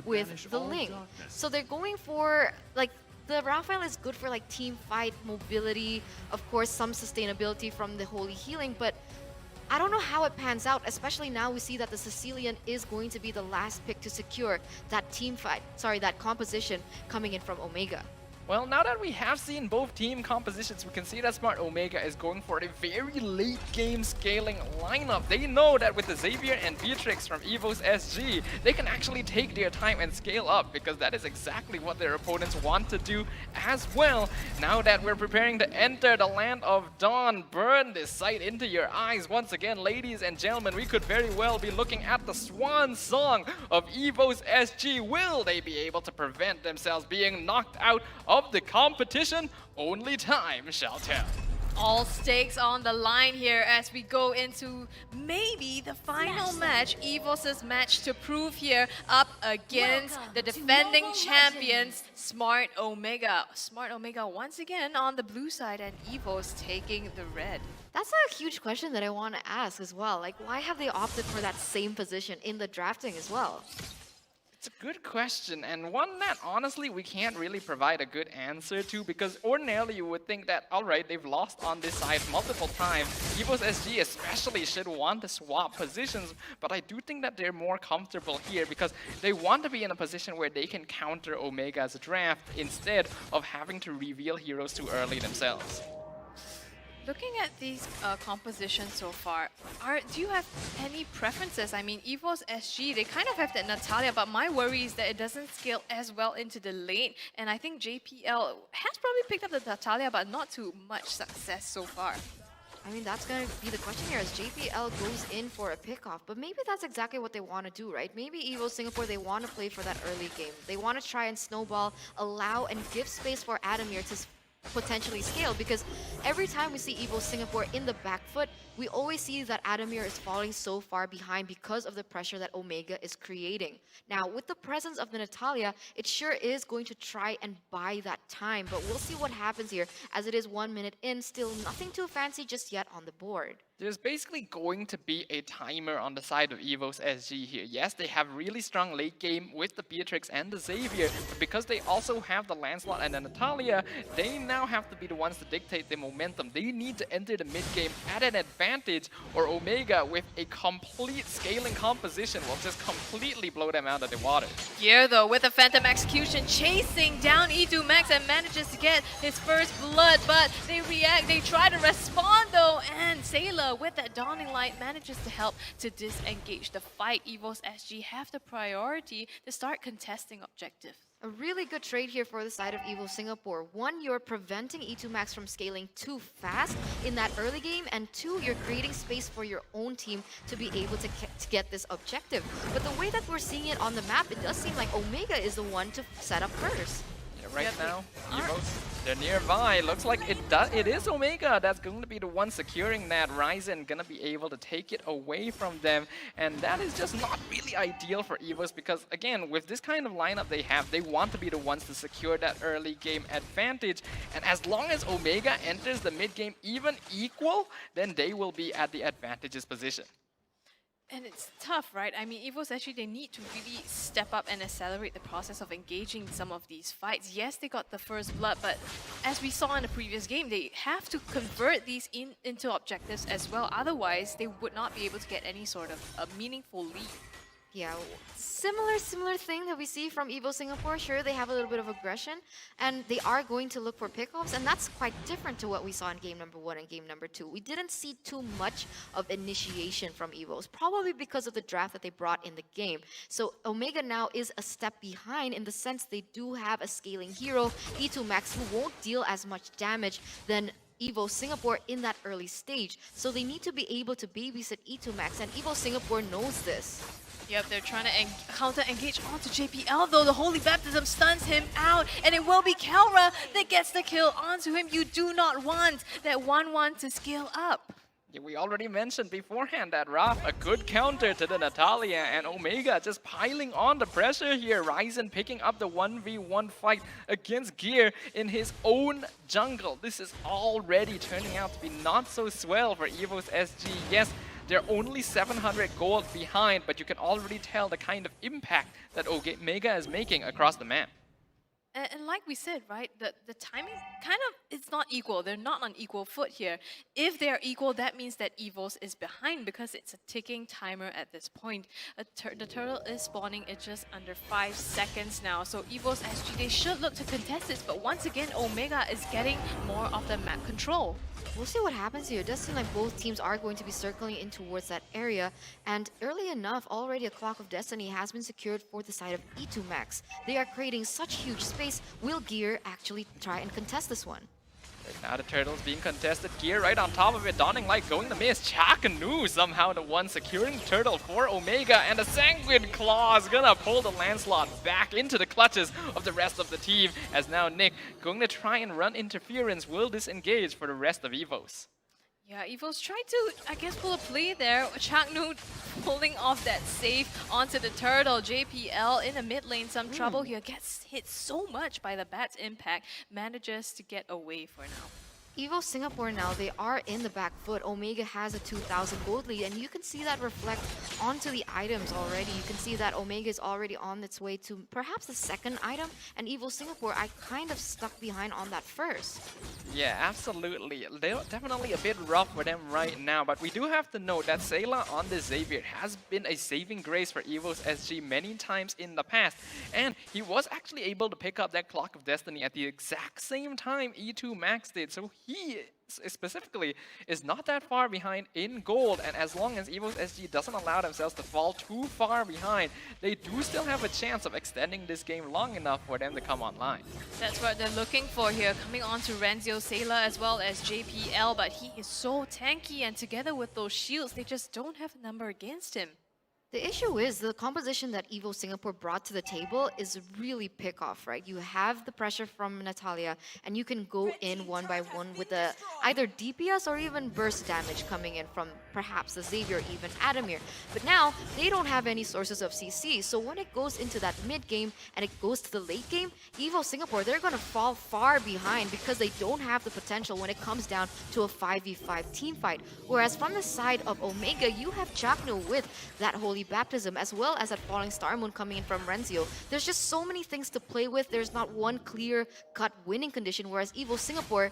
with the Ling. So they're going for, like, the Raphael is good for like team fight, mobility, of course some sustainability from the Holy Healing, but I don't know how it pans out, especially now we see that the Sicilian is going to be the last pick to secure that team fight, that composition coming in from Omega. Well, now that we have seen both team compositions, we can see that Smart Omega is going for a very late game scaling lineup. They know that with the Xavier and Beatrix from EVOS SG, they can actually take their time and scale up, because that is exactly what their opponents want to do as well. Now that we're preparing to enter the land of Dawn, burn this sight into your eyes. Once again, ladies and gentlemen, we could very well be looking at the swan song of EVOS SG. Will they be able to prevent themselves being knocked out of the competition? Only time shall tell. All stakes on the line here as we go into maybe the final match, EVOS' match to prove here, up against the defending champions, Smart Omega. Smart Omega once again on the blue side and EVOS taking the red. That's a huge question that I want to ask as well. Like, why have they opted for that same position in the drafting as well? It's a good question, and one that honestly we can't really provide a good answer to, because ordinarily you would think that, alright, they've lost on this side multiple times. EVOS SG especially should want to swap positions, but I do think that they're more comfortable here because they want to be in a position where they can counter Omega's draft instead of having to reveal heroes too early themselves. Looking at these compositions so far, do you have any preferences? I mean, EVOS SG, they kind of have that Natalia, but my worry is that it doesn't scale as well into the lane. And I think JPL has probably picked up the Natalia, but not too much success so far. I mean, that's going to be the question here as JPL goes in for a pickoff, but maybe that's exactly what they want to do, right? Maybe EVO Singapore, they want to play for that early game. They want to try and snowball, allow and give space for Adammir to potentially scale, because every time we see EVO Singapore in the back foot, we always see that Adammir is falling so far behind because of the pressure that Omega is creating. Now, with the presence of the Natalia, it sure is going to try and buy that time, but we'll see what happens here as it is 1 minute in, still nothing too fancy just yet on the board. There's basically going to be a timer on the side of EVOS SG here. Yes, they have really strong late game with the Beatrix and the Xavier, but because they also have the Lancelot and the Natalia, they now have to be the ones to dictate the momentum. They need to enter the mid game at an advantage, or Omega with a complete scaling composition will just completely blow them out of the water. Here though, with a Phantom Execution chasing down E2 Max and manages to get his first blood, but they react, they try to respond though, and Seilah with that Dawning Light manages to help to disengage the fight. EVOS SG have the priority to start contesting objective. A really good trade here for the side of EVO Singapore. One, you're preventing E2 Max from scaling too fast in that early game, and two, you're creating space for your own team to be able to get this objective. But the way that we're seeing it on the map, it does seem like Omega is the one to set up first. Right now, EVOS, they're nearby. Looks like it is Omega that's going to be the one securing that. Raizen gonna be able to take it away from them, and that is just not really ideal for EVOS because, again, with this kind of lineup they have, they want to be the ones to secure that early game advantage. And as long as Omega enters the mid game even equal, then they will be at the advantageous position. And it's tough, right? I mean, EVOS actually, they need to really step up and accelerate the process of engaging some of these fights. Yes, they got the first blood, but as we saw in the previous game, they have to convert these into objectives as well. Otherwise, they would not be able to get any sort of a meaningful lead. Yeah, similar thing that we see from EVO Singapore. Sure, they have a little bit of aggression, and they are going to look for pickoffs, and that's quite different to what we saw in game number 1 and game number 2. We didn't see too much of initiation from EVOs, probably because of the draft that they brought in the game. So Omega now is a step behind in the sense they do have a scaling hero, E2 Max, who won't deal as much damage than EVO Singapore in that early stage. So they need to be able to babysit E2 Max, and EVO Singapore knows this. Yep, they're trying to counter-engage onto JPL, though the Holy Baptism stuns him out, and it will be Kelra that gets the kill onto him. You do not want that 1-1 to scale up. Yeah, we already mentioned beforehand that Raph, a good counter to the Natalia, and Omega just piling on the pressure here. Raizen picking up the 1v1 fight against Gear in his own jungle. This is already turning out to be not so swell for EVOS SG. Yes, They're only 700 gold behind, but you can already tell the kind of impact that Omega is making across the map. And like we said, right, the timing kind of, it's not equal. They're not on equal foot here. If they're equal, that means that EVOS is behind because it's a ticking timer at this point. The turtle is spawning at just under 5 seconds now. So EVOS SG, they should look to contest this, but once again, Omega is getting more of the map control. We'll see what happens here. It does seem like both teams are going to be circling in towards that area. And early enough, already a Clock of Destiny has been secured for the side of E2 Max. They are creating such huge space. Will Gear actually try and contest this one? Right now the turtle's being contested. Gear right on top of it. Dawning Light going to miss. Chaknu somehow the one securing the turtle for Omega. And the Sanguine Claw is gonna pull the Lancelot back into the clutches of the rest of the team. As now Nick going to try and run interference will disengage for the rest of EVOS. Yeah, EVOS tried to, I guess, pull a play there. Chaknu pulling off that save onto the turtle. JPL in the mid lane, some trouble here. Gets hit so much by the bat's impact. Manages to get away for now. EVO Singapore now, they are in the back foot. Omega has a 2,000 gold lead, and you can see that reflect onto the items already. You can see that Omega is already on its way to perhaps the second item, and EVO Singapore, I kind of stuck behind on that first. Yeah, absolutely. They're definitely a bit rough for them right now, but we do have to note that Seilah on the Xavier has been a saving grace for EVOS SG many times in the past, and he was actually able to pick up that Clock of Destiny at the exact same time E2 Max did, so he specifically is not that far behind in gold, and as long as EVOS SG doesn't allow themselves to fall too far behind, they do still have a chance of extending this game long enough for them to come online. That's what they're looking for here, coming on to Renzio, Seilah, as well as JPL, but he is so tanky, and together with those shields, they just don't have a number against him. The issue is the composition that EVO Singapore brought to the table is really pick-off, right? You have the pressure from Natalia, and you can go in one by one with either DPS or even burst damage coming in from perhaps the Xavier or even Adammir. But now, they don't have any sources of CC, so when it goes into that mid-game and it goes to the late game, EVO Singapore, they're going to fall far behind because they don't have the potential when it comes down to a 5v5 team fight. Whereas from the side of Omega, you have Chaknu with that Holy Baptism, as well as that Falling Star Moon coming in from Renzio. There's just so many things to play with. There's not one clear-cut winning condition, whereas EVO Singapore,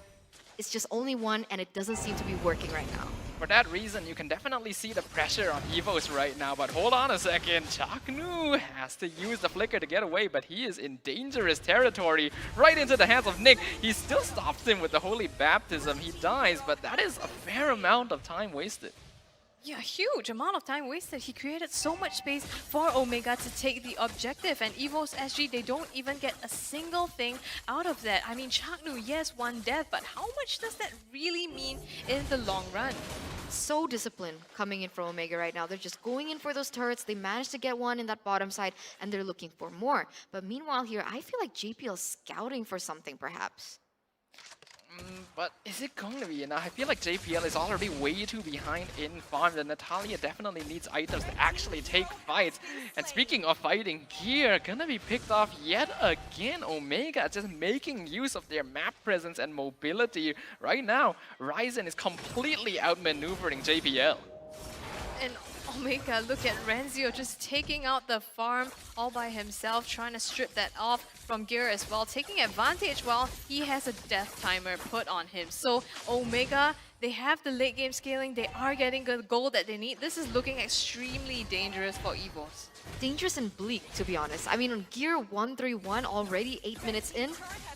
it's just only one, and it doesn't seem to be working right now. For that reason, you can definitely see the pressure on EVOS right now, but hold on a second. Chaknu has to use the flicker to get away, but he is in dangerous territory, right into the hands of Nick. He still stops him with the Holy Baptism. He dies, but that is a fair amount of time wasted. Yeah, huge amount of time wasted. He created so much space for Omega to take the objective, and EVOS SG, they don't even get a single thing out of that. I mean, Chaknu, yes, one death, but how much does that really mean in the long run? So disciplined coming in from Omega right now. They're just going in for those turrets. They managed to get one in that bottom side, and they're looking for more. But meanwhile here, I feel like JPL is scouting for something, perhaps. But is it going to be enough? I feel like JPL is already way too behind in farm. And Natalia definitely needs items to actually take fights. And speaking of fighting, Gear gonna be picked off yet again. Omega just making use of their map presence and mobility. Right now, Raizen is completely outmaneuvering JPL. And Omega, look at Renzio just taking out the farm all by himself, trying to strip that off from Gear as well, taking advantage while he has a death timer put on him. So Omega, they have the late game scaling, they are getting the gold that they need. This is looking extremely dangerous for EVOS. Dangerous and bleak, to be honest. I mean, on Gear 131, already 8 minutes in,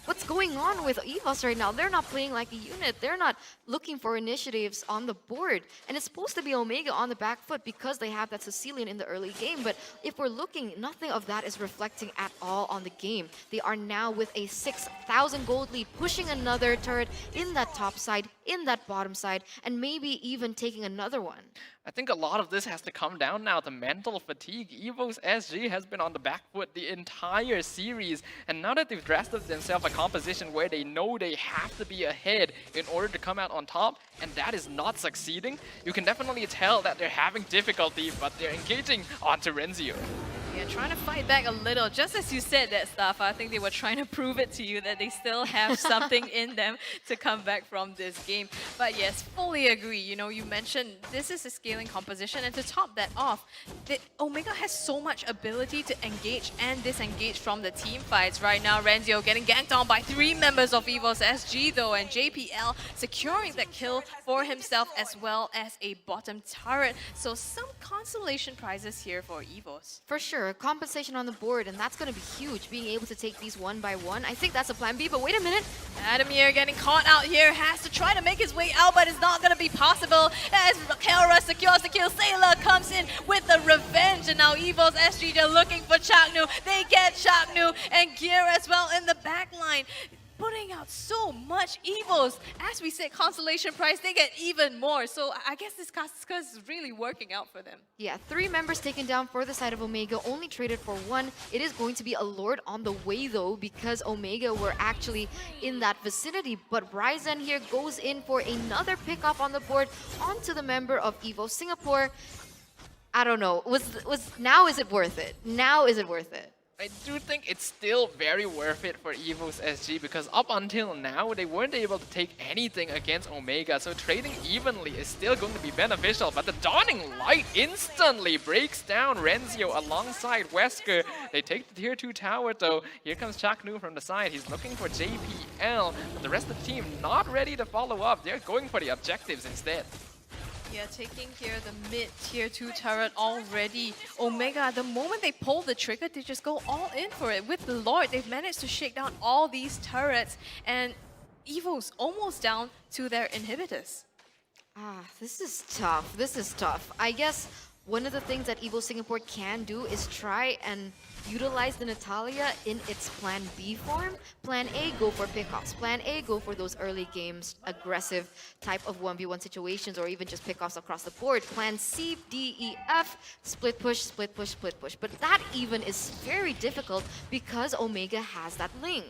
what's going on with EVOS right now? They're not playing like a unit. They're not looking for initiatives on the board. And it's supposed to be Omega on the back foot because they have that Sicilian in the early game. But if we're looking, nothing of that is reflecting at all on the game. They are now with a 6,000 gold lead, pushing another turret in that top side, in that bottom side, and maybe even taking another one. I think a lot of this has to come down now to mental fatigue. EVOS SG has been on the back foot the entire series, and now that they've drafted themselves a composition where they know they have to be ahead in order to come out on top, and that is not succeeding, you can definitely tell that they're having difficulty, but they're engaging onto Renzio. Yeah, and trying to fight back a little. Just as you said that stuff, I think they were trying to prove it to you that they still have something in them to come back from this game. But yes, fully agree. You know, you mentioned this is a scaling composition, and to top that off, Omega has so much ability to engage and disengage from the team fights. Right now, Renzio getting ganked on by 3 members of EVOS SG though, and JPL securing that kill for himself as well as a bottom turret. So some consolation prizes here for EVOS. For sure, compensation on the board, and that's going to be huge, being able to take these one by one. I think that's a plan B, but wait a minute. Adammir getting caught out here, has to try to make his way out, but it's not going to be possible as Kelra secures the kill. Seilah comes in with the revenge, and now EVOS SG, they're looking for Chaknu. They get Chaknu and Gear as well in the back line. Putting out so much EVOS. As we said, consolation prize, they get even more. So I guess this Cascas is really working out for them. Yeah, 3 members taken down for the side of Omega, only traded for 1. It is going to be a Lord on the way though, because Omega were actually in that vicinity. But Raizen here goes in for another pickoff on the board onto the member of EVO Singapore. I don't know. Now is it worth it? Now is it worth it? I do think it's still very worth it for EVOS SG because up until now, they weren't able to take anything against Omega, so trading evenly is still going to be beneficial. But the Dawning Light instantly breaks down Renzio alongside Wesker. They take the tier 2 tower though. Here comes Chaknu from the side. He's looking for JPL, but the rest of the team not ready to follow up. They're going for the objectives instead. Yeah, taking here the mid tier 2 turret already. Omega, the moment they pull the trigger, they just go all in for it. With the Lord, they've managed to shake down all these turrets, and EVO's almost down to their inhibitors. This is tough. This is tough. I guess one of the things that EVO Singapore can do is try and utilize the Natalia in its Plan B form. Plan A, go for pickoffs. Plan A, go for those early games, aggressive type of 1v1 situations, or even just pickoffs across the board. Plan C, D, E, F, split push, split push, split push. But that even is very difficult because Omega has that Ling.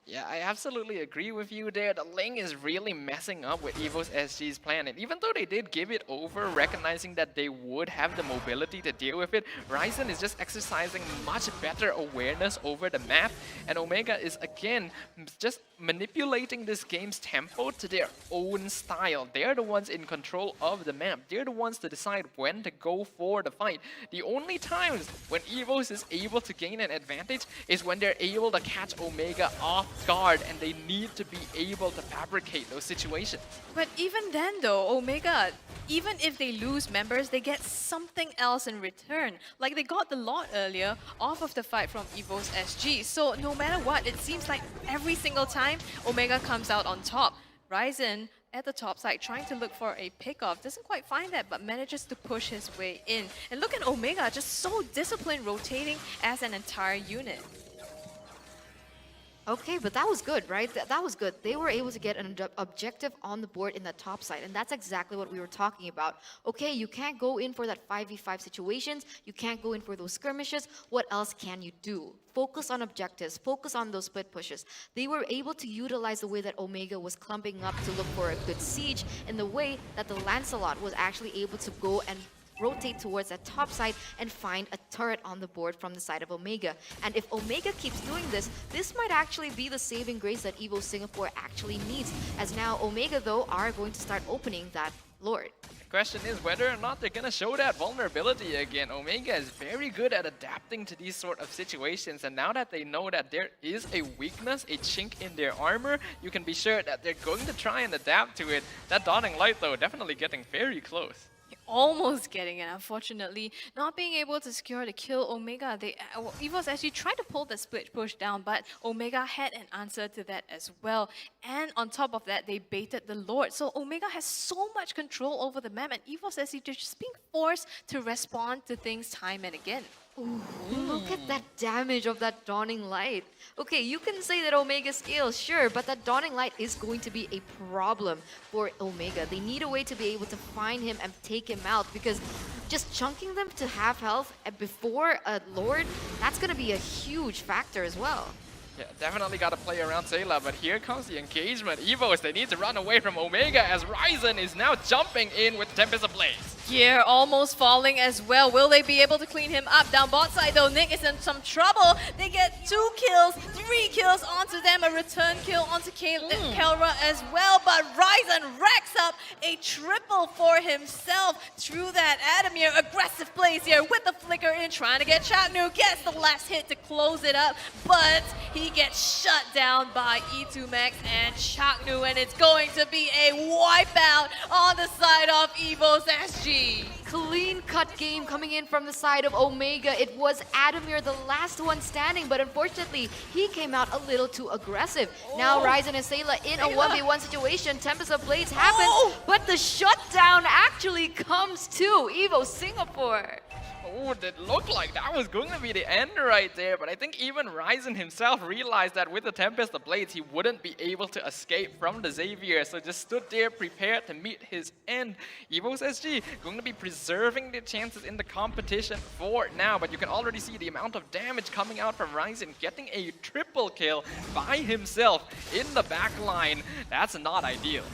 Yeah, I absolutely agree with you there. The Ling is really messing up with EVOS SG's plan. And even though they did give it over, recognizing that they would have the mobility to deal with it, Raizen is just exercising much better awareness over the map. And Omega is, again, just manipulating this game's tempo to their own style. They're the ones in control of the map. They're the ones to decide when to go for the fight. The only times when EVOS is able to gain an advantage is when they're able to catch Omega off guard, and they need to be able to fabricate those situations. But even then though, Omega, even if they lose members, they get something else in return. Like they got the lot earlier off of the fight from EVOS SG. So no matter what, it seems like every single time Omega comes out on top. Raizen at the top side trying to look for a pickoff, doesn't quite find that, but manages to push his way in. And look at Omega, just so disciplined, rotating as an entire unit. Okay, but that was good, right? That was good. They were able to get an objective on the board in the top side, and that's exactly what we were talking about. Okay, you can't go in for that 5v5 situations, you can't go in for those skirmishes. What else can you do? Focus on objectives, focus on those split pushes. They were able to utilize the way that Omega was clumping up to look for a good siege, and the way that the Lancelot was actually able to go and rotate towards that top side and find a turret on the board from the side of Omega. And if Omega keeps doing this, this might actually be the saving grace that EVO Singapore actually needs, as now Omega though are going to start opening that Lord. The question is whether or not they're gonna show that vulnerability again. Omega is very good at adapting to these sort of situations, and now that they know that there is a weakness, a chink in their armor, you can be sure that they're going to try and adapt to it. That Dawning Light though, definitely getting very close. Almost getting it, unfortunately. Not being able to secure the kill, Omega, EVOS actually tried to pull the split push down, but Omega had an answer to that as well. And on top of that, they baited the Lord. So Omega has so much control over the map, and EVOS actually just being forced to respond to things time and again. Ooh, look at that damage of that Dawning Light. Okay, you can say that Omega scales, sure, but that Dawning Light is going to be a problem for Omega. They need a way to be able to find him and take him out, because just chunking them to half health before a Lord, that's going to be a huge factor as well. Yeah, definitely got to play around Seilah, but here comes the engagement. EVOS, they need to run away from Omega as Raizen is now jumping in with Tempest Ablaze. Gear almost falling as well. Will they be able to clean him up? Down bot side though, Nick is in some trouble. They get 2 kills, 3 kills onto them, a return kill onto Kelra as well. But Raizen racks up a triple for himself through that Adammir. Aggressive plays here with the flicker in, trying to get Chaknu. Gets the last hit to close it up, but he gets shut down by E2 Max and Chaknu, and it's going to be a wipeout on the side of EVOS SG. Clean cut game coming in from the side of Omega. It was Adammir, the last one standing, but unfortunately, he came out a little too aggressive. Now Raizen and Seilah in a 1v1 situation. Tempest of Blades happens, but the shutdown actually comes to EVO Singapore. Oh, it looked like that was going to be the end right there, but I think even Raizen himself realized that with the Tempest of Blades, he wouldn't be able to escape from the Xavier, so just stood there prepared to meet his end. EVOS SG going to be preserving their chances in the competition for now, but you can already see the amount of damage coming out from Raizen, getting a triple kill by himself in the back line. That's not ideal.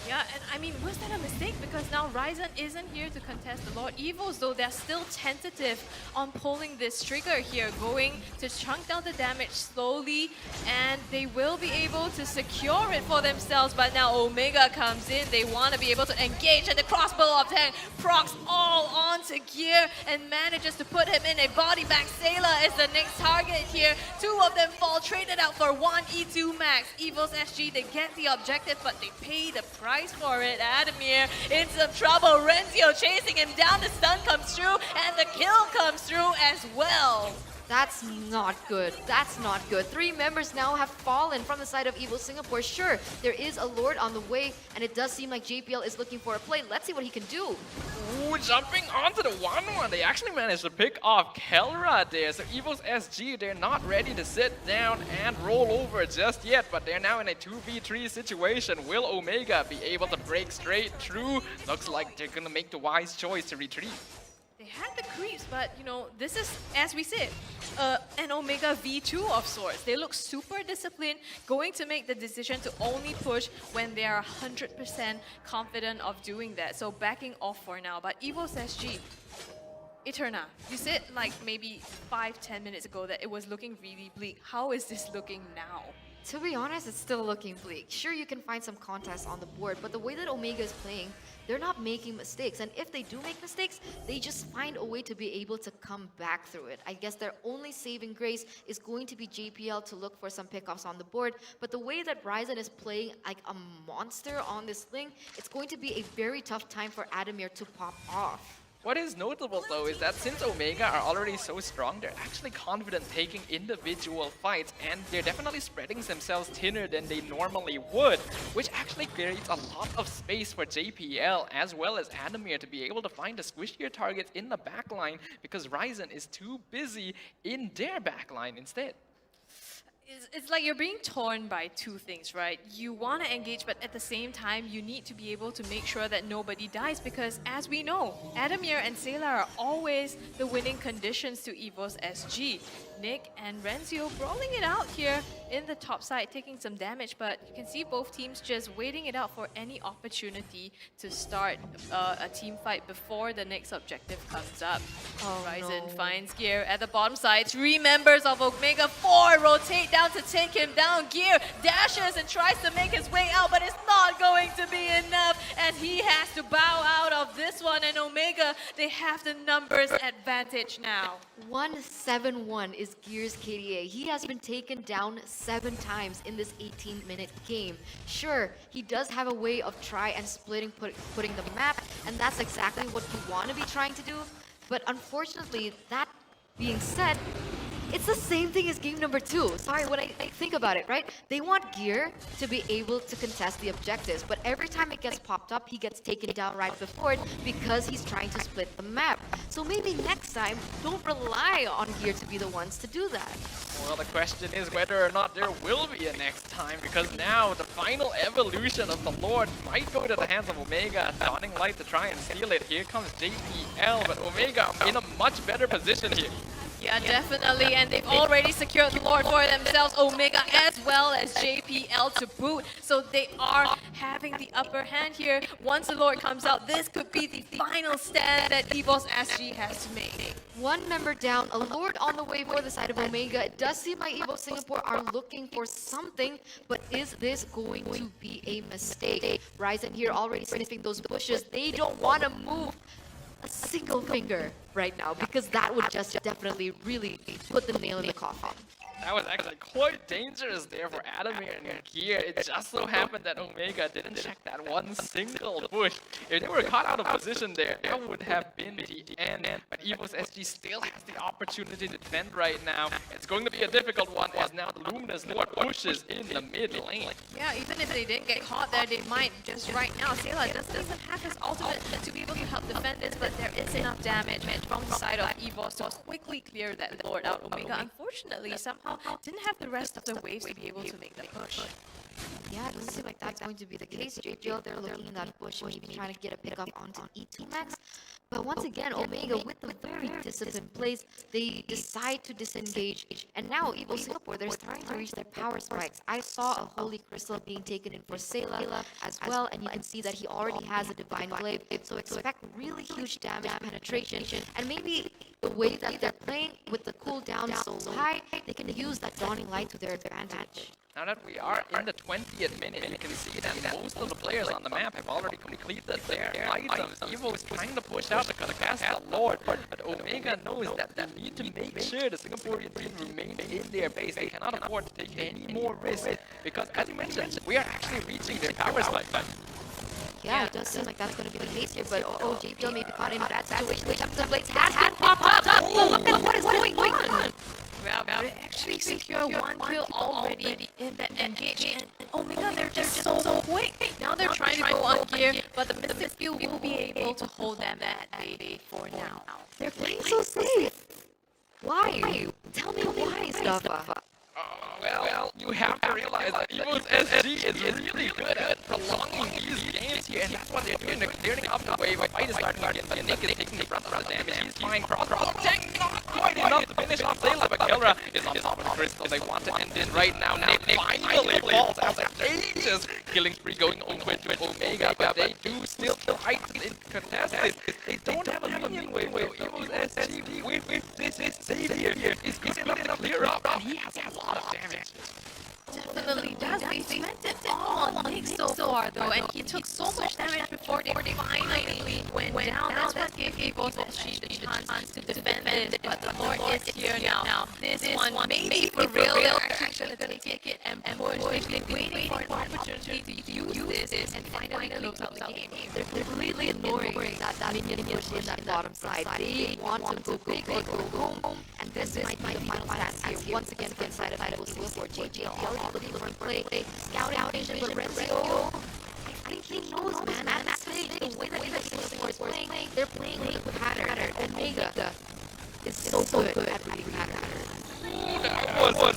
Yeah, and I mean, was that a mistake? Because now Raizen isn't here to contest the Lord Evos, though they're still tentative on pulling this trigger here, going to chunk down the damage slowly, and they will be able to secure it for themselves. But now Omega comes in, they want to be able to engage, and the crossbow of tank procs all onto Gear and manages to put him in a body bag. Seilah is the next target here. 2 of them fall, traded out for 1 E2 Max. EVOS SG, they get the objective, but they pay the price for it. Adammir in some trouble. Renzio chasing him down. The stun comes through and the kill comes through as well. That's not good. That's not good. 3 members now have fallen from the side of EVO Singapore. Sure, there is a Lord on the way, and it does seem like JPL is looking for a play. Let's see what he can do. Ooh, jumping onto the 1-1. They actually managed to pick off Kelra there. So EVOS SG, they're not ready to sit down and roll over just yet, but they're now in a 2v3 situation. Will Omega be able to break straight through? Looks like they're gonna make the wise choice to retreat. They had the creeps, but you know, this is, as we said, an Omega V2 of sorts. They look super disciplined, going to make the decision to only push when they are 100% confident of doing that. So backing off for now. But EVOS SG, Eterna, you said like maybe 5-10 minutes ago that it was looking really bleak. How is this looking now? To be honest, it's still looking bleak. Sure, you can find some contests on the board, but the way that Omega is playing, they're not making mistakes. And if they do make mistakes, they just find a way to be able to come back through it. I guess their only saving grace is going to be JPL to look for some pickoffs on the board. But the way that Raizen is playing like a monster on this lane, it's going to be a very tough time for Adammir to pop off. What is notable though is that since Omega are already so strong, they're actually confident taking individual fights, and they're definitely spreading themselves thinner than they normally would, which actually creates a lot of space for JPL as well as Adammir to be able to find the squishier targets in the backline, because Raizen is too busy in their backline instead. It's like you're being torn by 2 things, right? You want to engage, but at the same time, you need to be able to make sure that nobody dies, because as we know, Adammir and Seilah are always the winning conditions to EVOS SG. Nick and Renzio brawling it out here in the top side, taking some damage, but you can see both teams just waiting it out for any opportunity to start a team fight before the next objective comes up. Raizen finds Gear at the bottom side. 3 members of Omega 4 rotate down to take him down. Gear dashes and tries to make his way out, but it's not going to be enough as he has to bow out of this one. And Omega, they have the numbers advantage now. 1-7-1 is Gear's KDA. He has been taken down 7 times in this 18-minute game. Sure, he does have a way of try and splitting, putting the map, and that's exactly what you want to be trying to do. But unfortunately, that being said, it's the same thing as game number 2. Sorry, when I think about it, right? They want Gear to be able to contest the objectives, but every time it gets popped up, he gets taken down right before it because he's trying to split the map. So maybe next time, don't rely on Gear to be the ones to do that. Well, the question is whether or not there will be a next time, because now the final evolution of the Lord might go to the hands of Omega. Dawning Light to try and steal it. Here comes JPL, but Omega in a much better position here. Yeah, definitely, and they've already secured the Lord for themselves, Omega as well as JPL to boot, so they are having the upper hand here. Once the Lord comes out, this could be the final stand that EVOS SG has to make. One member down, a Lord on the way for the side of Omega. It does seem like EVO Singapore are looking for something, but is this going to be a mistake? Raizen here already sniffing those bushes. They don't want to move a single finger right now because that would just definitely really put the nail in the coffin. That was actually quite dangerous there for Adammir and Gear. It just so happened that Omega didn't check that one single push. If they were caught out of position there, that would have been the end. But EVOS SG still has the opportunity to defend right now. It's going to be a difficult one as now the Luminous Lord pushes in the mid lane. Yeah, even if they didn't get caught there, they might just right now. Seilah doesn't have his ultimate to be able to help defend this, but there is enough damage from the side of EVOS to quickly clear that Lord out. Omega, unfortunately, somehow didn't have the rest of the waves to be able to make the push. Yeah, it doesn't seem like that's going to be the case. JPL, they're looking in that bush, maybe trying to get a pickup onto E2 Max. But once again, Omega, with the very disciplined plays, they decide to disengage. And now, EVO Singapore, they're starting to reach their power spikes. I saw a Holy Crystal being taken in for Seilah as well, and you can see that he already has a Divine Blade. So expect really huge damage penetration. And maybe the way that they're playing with the cooldown so high, they can use that Dawning Light to their advantage. Now that we are in the 20th minute, you can see that most of the players on the map have already completed their items. EVO is trying to push out to cast the Lord, but Omega knows that they need to make sure the Singaporean team remains in their base. They cannot afford to take any more risks because, as you mentioned, we are actually reaching their power spike. Yeah, it does seem like that's going to be the case here, but JPL may be caught in a bad situation. The blades has been popped up. Look at what is going on. Well, they actually secure one kill already in that engage. And Omega, they're just so quick. Now they're trying to go on gear, but the Mystic Field will be able to hold them at bay for now. They're playing so safe. Why? Tell me why, Stuffa. Well, you have to realize that EVOS SG is really good at prolonging these games here, and that's what they're doing. They're clearing up the wave. Fight is starting to get Nick is taking the brunt of the damage. He's fine. Cross, not quite enough to finish off Seilah, but Kelra is on top of the crystal. They want to end it right now. Nick finally falls after ages. Killing spree going over to Omega, but they do still fight in contest this. They don't have a minion wave. EVOS SG with this Xavier is good enough to clear up, and he has a lot of damage. Definitely does. They spent it all on Nick so far, though, and he took so much damage before they finally went down. That's what gave EVOS SG the chance to defend it, but the Lord is here now. This one, maybe for real, they're actually going to take it and push. They've been waiting for an opportunity to use this and finally close out the game. They're really ignoring that minion push in that bottom side. They want to go big or go home, and this might be the final stance here. Once again, for the side of EVO Singapore, JPL looking for play. Scouting vision, but Renzio, I think he knows, man. That's the way that EVO Singapore is playing. They're playing with the pattern. Omega is so good at reading patterns. That was close.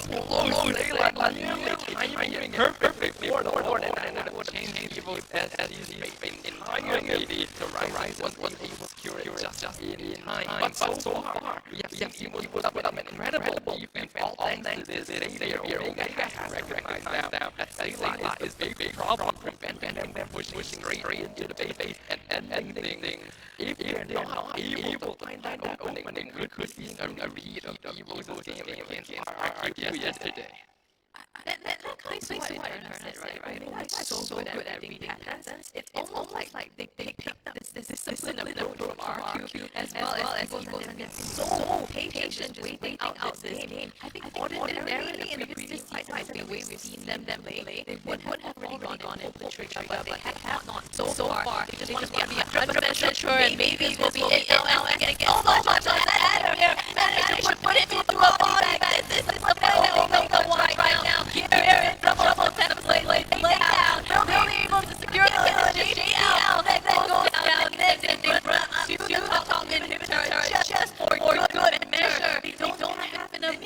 Seilah timing perfect for the Lord, and that will change EVOS SG's fate entirely. The Raizen was able to secure it just in time. But so far, we have seen EVOS put up an incredible defense, all thanks to this Xavier. Omega has to recognize now that Seilah is a big problem, preventing them pushing straight into the base and ending. If they're not able to find that opening, we could be a read of EVOS' game against RRQ yesterday. That kind of what Erna said, right? Omega is so good at reading patterns. It's almost like they picked up this discipline approach from RRQ as well as EVOS and been so patient waiting out this game. I think ordinarily in the previous fights, the way we've seen them play, they would have already gone and pulled the trigger, but they have not so far. They just want to be 100% sure, and maybe this will be it now and get so much on that Adammir. Managed to put it into a body bag. This is the play that Omega wants right now. Here is the double template lay down. They'll be able to secure the JPL. That goes down next, and they run to the top inhibitor just for good measure. They don't have enough to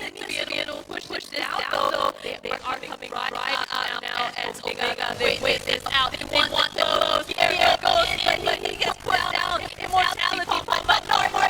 be able to push this out, though. They are coming right out now as Omega. They wait this out. They want those. Here goes, but he gets put down. Immortality, but no more.